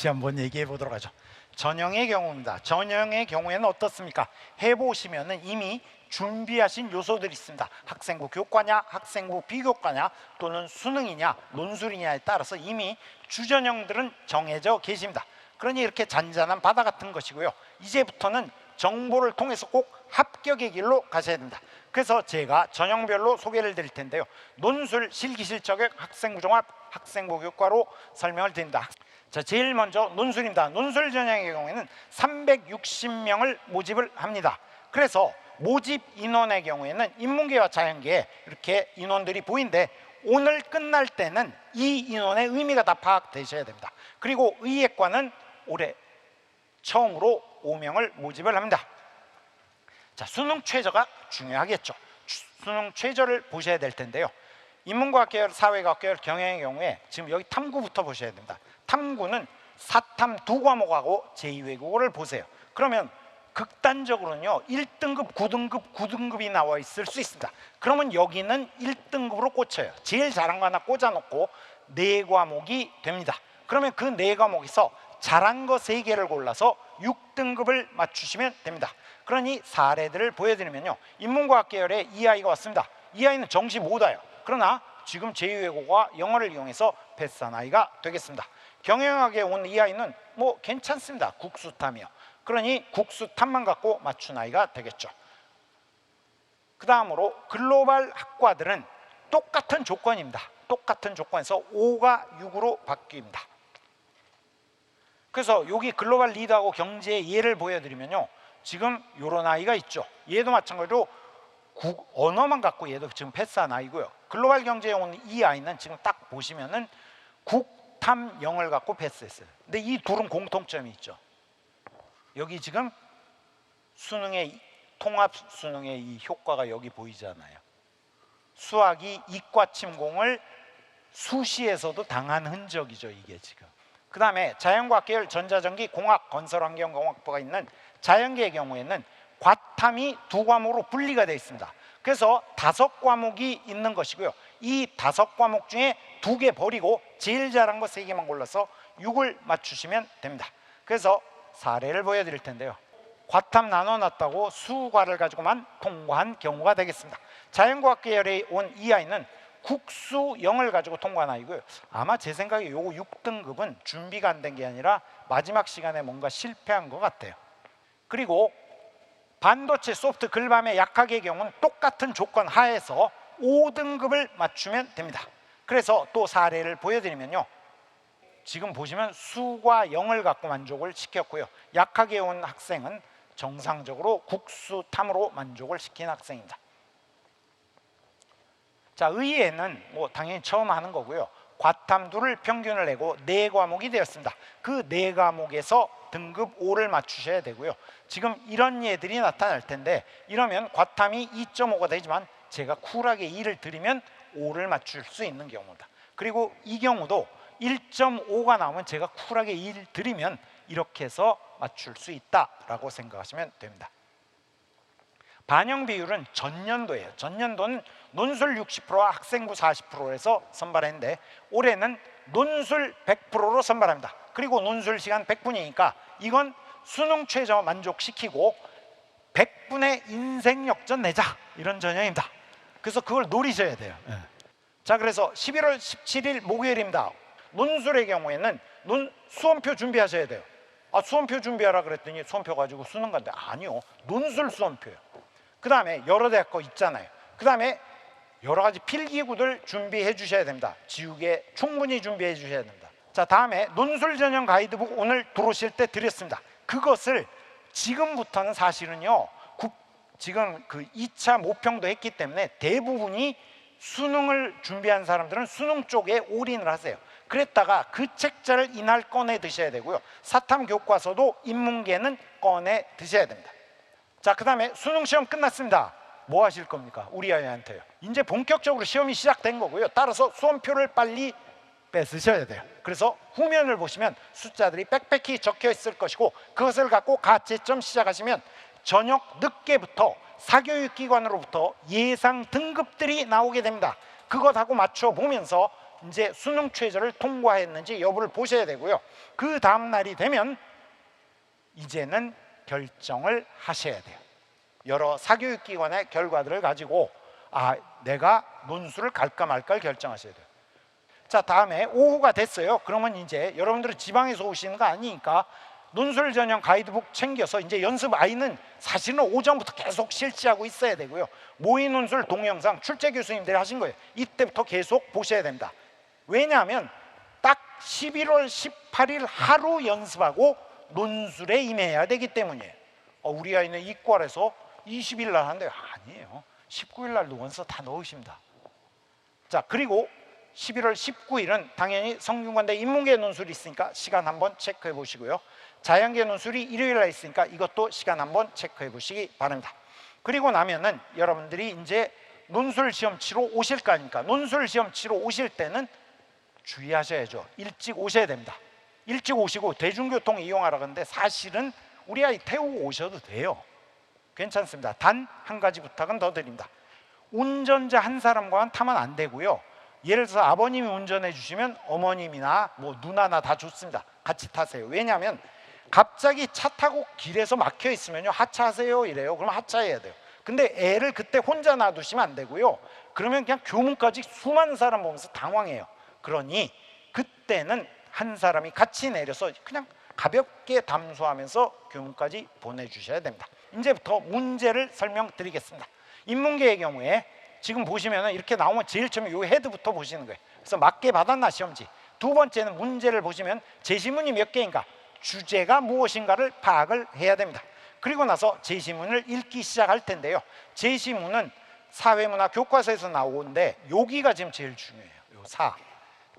다시 한번 얘기해 보도록 하죠. 전형의 경우입니다. 전형의 경우에는 어떻습니까? 해보시면은 이미 준비하신 요소들이 있습니다. 학생부 교과냐, 학생부 비교과냐, 또는 수능이냐, 논술이냐에 따라서 이미 주전형들은 정해져 계십니다. 그러니 이렇게 잔잔한 바다 같은 것이고요. 이제부터는 정보를 통해서 꼭 합격의 길로 가셔야 됩니다. 그래서 제가 전형별로 소개를 드릴 텐데요. 논술, 실기실적역, 학생부 종합, 학생부 교과로 설명을 드립니다. 자, 제일 먼저 논술입니다. 논술 전형의 경우에는 360명을 모집을 합니다. 그래서 모집 인원의 경우에는 인문계와 자연계에 이렇게 인원들이 보이는데, 오늘 끝날 때는 이 인원의 의미가 다 파악되셔야 됩니다. 그리고 의예과는 올해 처음으로 5명을 모집을 합니다. 자, 수능 최저가 중요하겠죠. 수능 최저를 보셔야 될 텐데요. 인문과학 계열, 사회과학 계열, 경영의 경우에 지금 여기 탐구부터 보셔야 됩니다. 탐구는 사탐 두 과목하고 제2외국어를 보세요. 그러면 극단적으로는요 1등급, 9등급, 9등급이 나와 있을 수 있습니다. 그러면 여기는 1등급으로 꽂혀요. 제일 잘한 거 하나 꽂아놓고 4과목이 됩니다. 그러면 그 4과목에서 잘한 거 3개를 골라서 6등급을 맞추시면 됩니다. 그러니 사례들을 보여드리면요, 인문과학 계열에 이 아이가 왔습니다. 이 아이는 정시 못 와요. 그러나 지금 제2외국어와 영어를 이용해서 패스한 아이가 되겠습니다. 경영학에 온 이 아이는 뭐 괜찮습니다. 국수탐이요. 그러니 국수탐만 갖고 맞춘 아이가 되겠죠. 그 다음으로 글로벌 학과들은 똑같은 조건입니다. 똑같은 조건에서 5가 6으로 바뀝니다. 그래서 여기 글로벌 리더하고 경제의 예를 보여드리면요, 지금 이런 아이가 있죠. 얘도 마찬가지로 언어만 갖고 얘도 지금 패스한 아이고요. 글로벌 경제에 온 이 아이는 지금 딱 보시면은 국탐 0을 갖고 패스했어요. 근데 이 둘은 공통점이 있죠. 여기 지금 수능의 통합 수능의 이 효과가 여기 보이잖아요. 수학이 이과 침공을 수시에서도 당한 흔적이죠, 이게 지금. 그 다음에 자연과학 계열, 전자전기, 공학, 건설환경공학부가 있는 자연계의 경우에는 과탐이 2과목으로 분리가 되어 있습니다. 그래서 5과목이 있는 것이고요. 이 5과목 중에 2개 버리고 제일 잘한 거 3개만 골라서 6을 맞추시면 됩니다. 그래서 사례를 보여드릴 텐데요. 과탐 나눠놨다고 수과를 가지고만 통과한 경우가 되겠습니다. 자연과학 계열에 온 이 아이는 국수 0을 가지고 통과한 아이고요. 아마 제 생각에 요거 6등급은 준비가 안 된 게 아니라 마지막 시간에 뭔가 실패한 것 같아요. 그리고 반도체, 소프트, 글밤의 약학의 경우는 똑같은 조건 하에서 5등급을 맞추면 됩니다. 그래서 또 사례를 보여드리면요, 지금 보시면 수과 0을 갖고 만족을 시켰고요. 약학에 온 학생은 정상적으로 국수탐으로 만족을 시킨 학생입니다. 자, 의예는 뭐 당연히 처음 하는 거고요. 과탐 2를 평균을 내고 4과목이 되었습니다. 그 4과목에서 등급 5를 맞추셔야 되고요. 지금 이런 예들이 나타날 텐데, 이러면 과탐이 2.5가 되지만 제가 쿨하게 2를 드리면 5를 맞출 수 있는 경우입니다. 그리고 이 경우도 1.5가 나오면 제가 쿨하게 2를 드리면 이렇게 해서 맞출 수 있다라고 생각하시면 됩니다. 반영 비율은 전년도예요. 전년도는 논술 60%와 학생부 40%에서 선발했는데, 올해는 논술 100%로 선발합니다. 그리고 논술 시간 100분이니까 이건 수능 최저 만족시키고 100분의 인생 역전 내자, 이런 전형입니다. 그래서 그걸 노리셔야 돼요. 자, 그래서 11월 17일 목요일입니다. 논술의 경우에는 수험표 준비하셔야 돼요. 아, 수험표 준비하라 그랬더니 수험표 가지고 수능 간대. 아니요, 논술 수험표요. 그 다음에 여러 대학 거 있잖아요. 그 다음에 여러 가지 필기구들 준비해 주셔야 됩니다. 지우개 충분히 준비해 주셔야 됩니다. 자, 다음에 논술 전형 가이드북 오늘 들어오실 때 드렸습니다. 그것을 지금부터는 사실은요, 지금 그 2차 모평도 했기 때문에 대부분이 수능을 준비한 사람들은 수능 쪽에 올인을 하세요. 그랬다가 그 책자를 이날 꺼내 드셔야 되고요. 사탐 교과서도 인문계는 꺼내 드셔야 됩니다. 자, 그 다음에 수능 시험 끝났습니다. 뭐 하실 겁니까? 우리 아이한테요. 이제 본격적으로 시험이 시작된 거고요. 따라서 수험표를 빨리 뺏으셔야 돼요. 그래서 후면을 보시면 숫자들이 빽빽히 적혀 있을 것이고, 그것을 갖고 가채점 시작하시면 저녁 늦게부터 사교육기관으로부터 예상 등급들이 나오게 됩니다. 그것하고 맞춰 보면서 이제 수능 최저를 통과했는지 여부를 보셔야 되고요. 그 다음 날이 되면 이제는 결정을 하셔야 돼요. 여러 사교육기관의 결과들을 가지고 내가 논술을 갈까 말까를 결정하셔야 돼요. 자, 다음에 오후가 됐어요. 그러면 이제 여러분들은 지방에서 오시는 거 아니니까 논술 전형 가이드북 챙겨서 이제 연습 아이는 사실은 오전부터 계속 실시하고 있어야 되고요. 모의 논술 동영상 출제 교수님들이 하신 거예요. 이때부터 계속 보셔야 됩니다. 왜냐하면 딱 11월 18일 하루 연습하고 논술에 임해야 되기 때문이에요. 우리 아이는 이과에서 20일 날 한대요. 아니에요. 19일 날도 원서 다 넣으십니다. 자, 그리고 11월 19일은 당연히 성균관대 인문계 논술이 있으니까 시간 한번 체크해 보시고요. 자연계 논술이 일요일 날 있으니까 이것도 시간 한번 체크해 보시기 바랍니다. 그리고 나면은 여러분들이 이제 논술 시험 치러 오실 거 아닙니까? 논술 시험 치러 오실 때는 주의하셔야죠. 일찍 오셔야 됩니다. 일찍 오시고 대중교통 이용하라 그러는데 사실은 우리 아이 태우고 오셔도 돼요. 괜찮습니다. 단 한 가지 부탁은 더 드립니다. 운전자 한 사람과는 타면 안 되고요. 예를 들어서 아버님이 운전해 주시면 어머님이나 뭐 누나나 다 좋습니다. 같이 타세요. 왜냐하면 갑자기 차 타고 길에서 막혀 있으면요, 하차하세요 이래요. 그럼 하차해야 돼요. 근데 애를 그때 혼자 놔두시면 안 되고요. 그러면 그냥 교문까지 수많은 사람 보면서 당황해요. 그러니 그때는 한 사람이 같이 내려서 그냥 가볍게 담소하면서 교문까지 보내주셔야 됩니다. 이제부터 문제를 설명드리겠습니다. 인문계의 경우에 지금 보시면 이렇게 나오면 제일 처음에 이 헤드부터 보시는 거예요. 그래서 맞게 받았나 시험지. 두 번째는 문제를 보시면 제시문이 몇 개인가, 주제가 무엇인가를 파악을 해야 됩니다. 그리고 나서 제시문을 읽기 시작할 텐데요. 제시문은 사회문화 교과서에서 나오는데 여기가 지금 제일 중요해요. 요 4.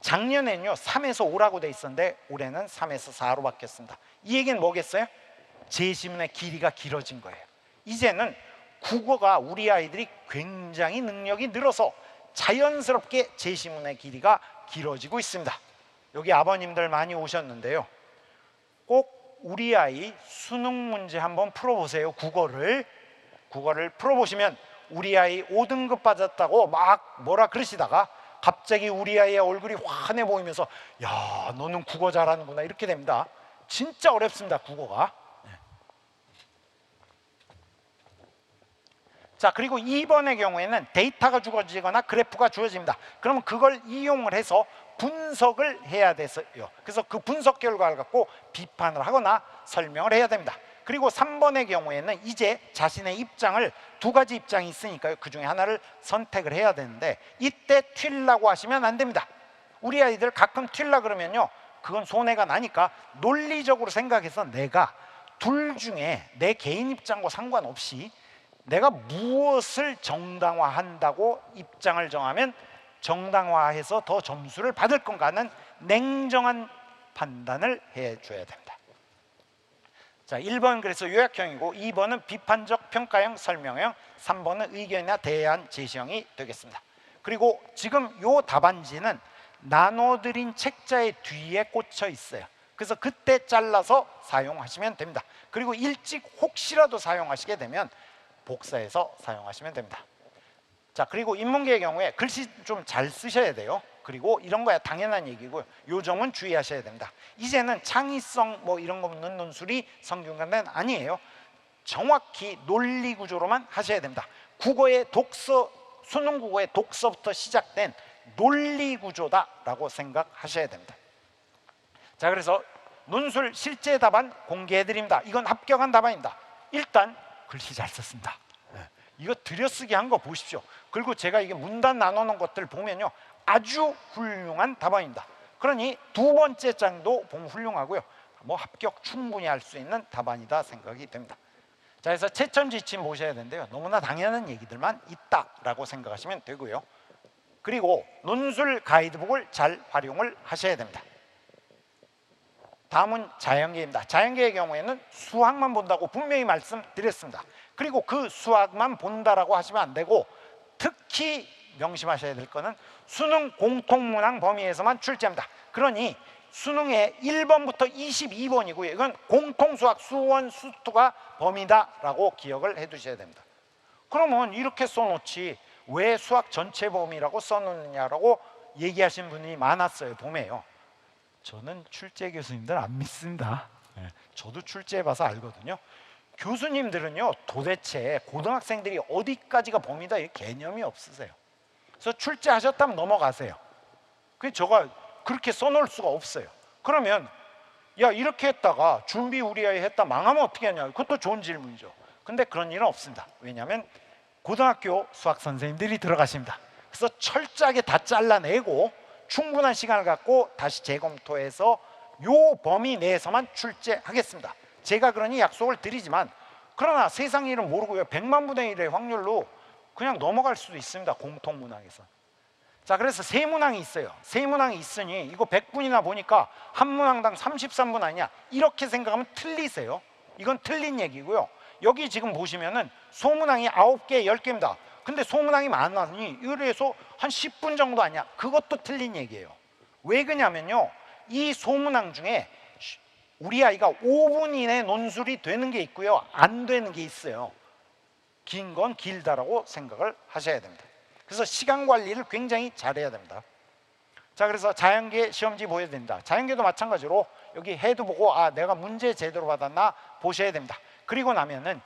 작년에는요 3에서 5라고 돼 있었는데 올해는 3에서 4로 바뀌었습니다. 이 얘기는 뭐겠어요? 제시문의 길이가 길어진 거예요. 이제는 국어가 우리 아이들이 굉장히 능력이 늘어서 자연스럽게 제시문의 길이가 길어지고 있습니다. 여기 아버님들 많이 오셨는데요. 꼭 우리 아이 수능 문제 한번 풀어보세요. 국어를 풀어보시면 우리 아이 5등급 받았다고 막 뭐라 그러시다가 갑자기 우리 아이의 얼굴이 환해 보이면서 야, 너는 국어 잘하는구나 이렇게 됩니다. 진짜 어렵습니다, 국어가. 자, 그리고 2번의 경우에는 데이터가 주어지거나 그래프가 주어집니다. 그러면 그걸 이용을 해서 분석을 해야 돼서요. 그래서 그 분석 결과를 갖고 비판을 하거나 설명을 해야 됩니다. 그리고 3번의 경우에는 이제 자신의 입장을, 두 가지 입장이 있으니까요. 그 중에 하나를 선택을 해야 되는데 이때 튈라고 하시면 안 됩니다. 우리 아이들 가끔 튈라 그러면요, 그건 손해가 나니까 논리적으로 생각해서 내가 둘 중에 내 개인 입장과 상관없이 내가 무엇을 정당화한다고 입장을 정하면 정당화해서 더 점수를 받을 건가는 냉정한 판단을 해줘야 됩니다. 자, 1번 그래서 요약형이고 2번은 비판적 평가형 설명형, 3번은 의견이나 대안 제시형이 되겠습니다. 그리고 지금 요 답안지는 나눠드린 책자의 뒤에 꽂혀 있어요. 그래서 그때 잘라서 사용하시면 됩니다. 그리고 일찍 혹시라도 사용하시게 되면 복사해서 사용하시면 됩니다. 자, 그리고 인문계의 경우에 글씨 좀 잘 쓰셔야 돼요. 그리고 이런 거야 당연한 얘기고요. 요 점은 주의하셔야 됩니다. 이제는 창의성 뭐 이런 거 없는 논술이 성균관대는 아니에요. 정확히 논리 구조로만 하셔야 됩니다. 국어의 독서, 수능 국어의 독서부터 시작된 논리 구조다라고 생각하셔야 됩니다. 자, 그래서 논술 실제 답안 공개해 드립니다. 이건 합격한 답안입니다. 일단 글씨 잘 썼습니다. 이거 들여쓰기 한 거 보십시오. 그리고 제가 이게 문단 나누는 것들 보면요, 아주 훌륭한 답안입니다. 그러니 두 번째 장도 보면 훌륭하고요. 뭐 합격 충분히 할 수 있는 답안이다 생각이 됩니다. 자, 그래서 채점지침 보셔야 되는데요. 너무나 당연한 얘기들만 있다라고 생각하시면 되고요. 그리고 논술 가이드북을 잘 활용을 하셔야 됩니다. 다음은 자연계입니다. 자연계의 경우에는 수학만 본다고 분명히 말씀드렸습니다. 그리고 그 수학만 본다라고 하시면 안 되고 특히 명심하셔야 될 거는 수능 공통문항 범위에서만 출제합니다. 그러니 수능의 1번부터 22번이고요. 이건 공통수학 수원, 수투가 범위다라고 기억을 해두셔야 됩니다. 그러면 이렇게 써놓지 왜 수학 전체 범위라고 써놓느냐라고 얘기하신 분이 많았어요. 봄에요. 저는 출제 교수님들 안 믿습니다. 저도 출제해봐서 알거든요. 교수님들은요 도대체 고등학생들이 어디까지가 범위다 이 개념이 없으세요. 그래서 출제하셨다면 넘어가세요. 그 제가 그렇게 써놓을 수가 없어요. 그러면 야 이렇게 했다가 준비 우리 아이 했다 망하면 어떻게 하냐, 그것도 좋은 질문이죠. 근데 그런 일은 없습니다. 왜냐하면 고등학교 수학 선생님들이 들어가십니다. 그래서 철저하게 다 잘라내고 충분한 시간을 갖고 다시 재검토해서 요 범위 내에서만 출제하겠습니다. 제가 그러니 약속을 드리지만, 그러나 세상 일은 모르고요 100만 분의 1의 확률로 그냥 넘어갈 수도 있습니다. 공통문항에서. 자, 그래서 세 문항이 있어요. 세 문항이 있으니 이거 100분이나 보니까 한 문항당 33분 아니냐, 이렇게 생각하면 틀리세요. 이건 틀린 얘기고요. 여기 지금 보시면은 소문항이 9개, 10개입니다. 근데 소문항이 많으니 이래서 한 10분 정도 아니야, 그것도 틀린 얘기예요. 왜 그러냐면요, 이 소문항 중에 우리 아이가 5분 이내 논술이 되는 게 있고요, 안 되는 게 있어요. 긴 건 길다라고 생각을 하셔야 됩니다. 그래서 시간 관리를 굉장히 잘해야 됩니다. 자, 그래서 자연계 시험지 보여야 됩니다. 자연계도 마찬가지로 여기 해도 보고 아 내가 문제 제대로 받았나 보셔야 됩니다. 그리고 나면은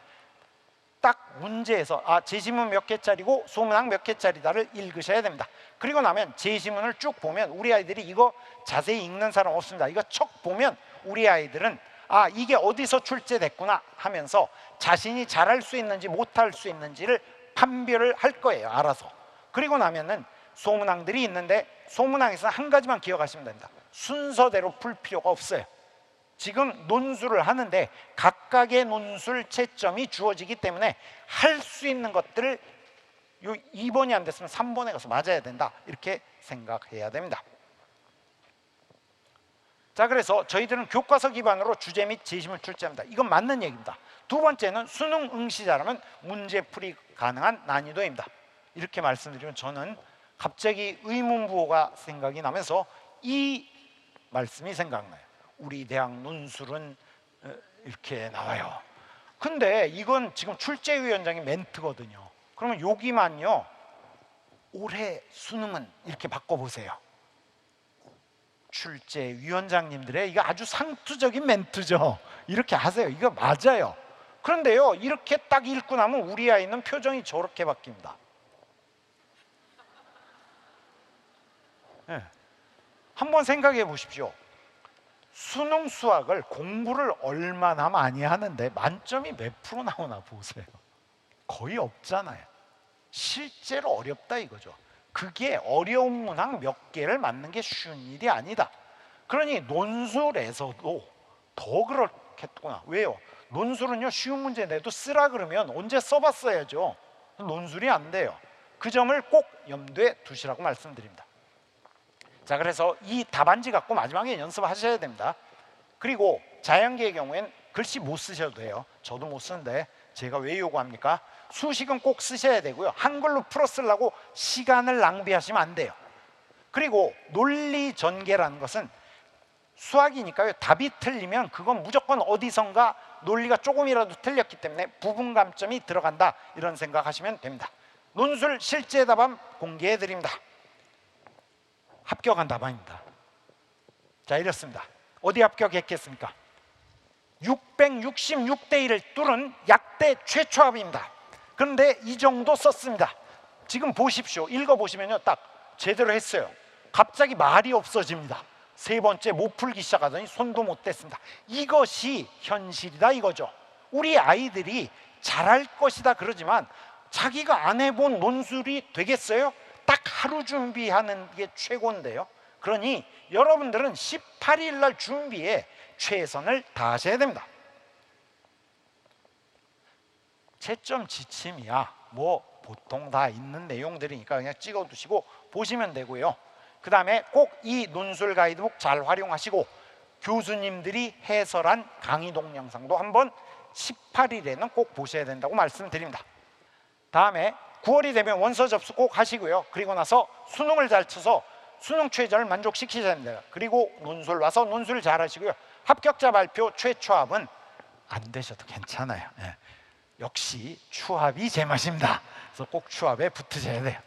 딱 문제에서 아 제시문 몇 개짜리고 소문항 몇 개짜리다를 읽으셔야 됩니다. 그리고 나면 제시문을 쭉 보면 우리 아이들이 이거 자세히 읽는 사람 없습니다. 이거 척 보면 우리 아이들은 아 이게 어디서 출제됐구나 하면서 자신이 잘할 수 있는지 못할 수 있는지를 판별을 할 거예요, 알아서. 그리고 나면은 소문항들이 있는데 소문항에서는 한 가지만 기억하시면 됩니다. 순서대로 풀 필요가 없어요. 지금 논술을 하는데 각각의 논술 채점이 주어지기 때문에 할 수 있는 것들을 요 2번이 안 됐으면 3번에 가서 맞아야 된다, 이렇게 생각해야 됩니다. 자, 그래서 저희들은 교과서 기반으로 주제 및 제시문을 출제합니다. 이건 맞는 얘기입니다. 두 번째는 수능 응시자라면 문제풀이 가능한 난이도입니다. 이렇게 말씀드리면 저는 갑자기 의문부호가 생각이 나면서 이 말씀이 생각나요. 우리 대학 논술은 이렇게 나와요. 근데 이건 지금 출제위원장의 멘트거든요. 그러면 여기만요 올해 수능은 이렇게 바꿔보세요. 출제위원장님들의 이거 아주 상투적인 멘트죠. 이렇게 하세요. 이거 맞아요. 그런데요 이렇게 딱 읽고 나면 우리 아이는 표정이 저렇게 바뀝니다. 네. 한번 생각해 보십시오. 수능 수학을 공부를 얼마나 많이 하는데 만점이 몇 프로 나오나 보세요. 거의 없잖아요. 실제로 어렵다 이거죠. 그게 어려운 문항 몇 개를 맞는 게 쉬운 일이 아니다. 그러니 논술에서도 더 그렇겠구나. 왜요? 논술은요 쉬운 문제 내도 쓰라 그러면 언제 써봤어야죠. 논술이 안 돼요. 그 점을 꼭 염두에 두시라고 말씀드립니다. 자, 그래서 이 답안지 갖고 마지막에 연습하셔야 됩니다. 그리고 자연계의 경우엔 글씨 못 쓰셔도 돼요. 저도 못 쓰는데 제가 왜 요구합니까? 수식은 꼭 쓰셔야 되고요. 한글로 풀어 쓰려고 시간을 낭비하시면 안 돼요. 그리고 논리 전개라는 것은 수학이니까요. 답이 틀리면 그건 무조건 어디선가 논리가 조금이라도 틀렸기 때문에 부분 감점이 들어간다, 이런 생각하시면 됩니다. 논술 실제 답안 공개해 드립니다. 합격한 답안입니다. 자, 이렇습니다. 어디 합격했겠습니까? 666대 1을 뚫은 약대 최초합입니다. 그런데 이 정도 썼습니다. 지금 보십시오. 읽어보시면요 딱 제대로 했어요. 갑자기 말이 없어집니다. 세 번째 못 풀기 시작하더니 손도 못 댔습니다. 이것이 현실이다 이거죠. 우리 아이들이 잘할 것이다 그러지만 자기가 안 해본 논술이 되겠어요? 딱 하루 준비하는 게 최고인데요. 그러니 여러분들은 18일 날 준비에 최선을 다하셔야 됩니다. 채점 지침이야 뭐 보통 다 있는 내용들이니까 그냥 찍어두시고 보시면 되고요. 그 다음에 꼭 이 논술 가이드북 잘 활용하시고 교수님들이 해설한 강의 동영상도 한번 18일에는 꼭 보셔야 된다고 말씀드립니다. 다음에 9월이 되면 원서 접수 꼭 하시고요. 그리고 나서 수능을 잘 쳐서 수능 최저를 만족시키셔야 됩니다. 그리고 논술 와서 논술을 잘 하시고요. 합격자 발표 최초합은 안 되셔도 괜찮아요. 네. 역시 추합이 제맛입니다. 그래서 꼭 추합에 붙으셔야 돼요.